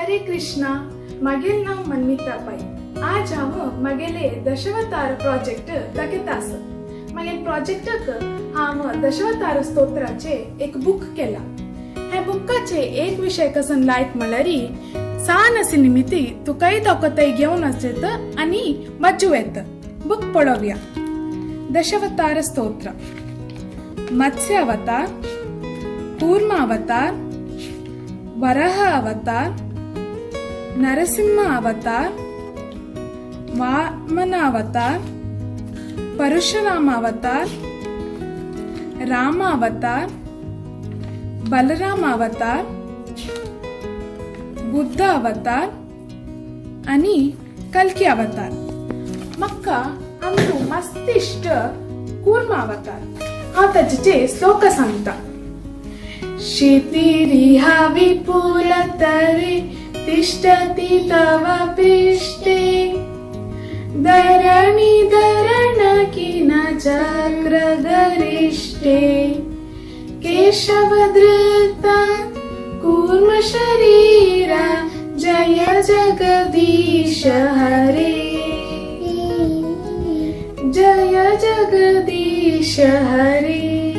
हरे कृष्णा. मागेल नाव मन्मिता पै. आज हांव मागेले दशावतार प्रोजेक्ट दाखयता आसा. मागेल प्रोजेक्टाक हांव दशावतार स्तोत्राचे एक बुक केला. हे बुकाचे एक विषय कसन लायक म्हळ्यार सान असे निमित्ती तुकाय दोकोताय घेवन वचत आनी मज्जू येता. बुक पळोवया. दशावतार स्तोत्र. मत्स्य अवतार, कूर्म अवतार, वराह अवतार, नरसिंह अवतार, वामन अवतार, परशुराम अवतार, राम अवतार, बलराम अवतार, बुद्ध अवतार आणि कल्की अवतार. म्हाका आमचो मस्त इष्ट कूर्म अवतार. हांव ताचे श्लोक सांगता. क्षितिरिहा विपुलतरे तिष्ठति तव पृष्ठे धरणि धरणकिन चक्रगरिष्ठे केशवधृता कूर्म शरीरा जय जगदीश हरे. जय जगदीश हरे.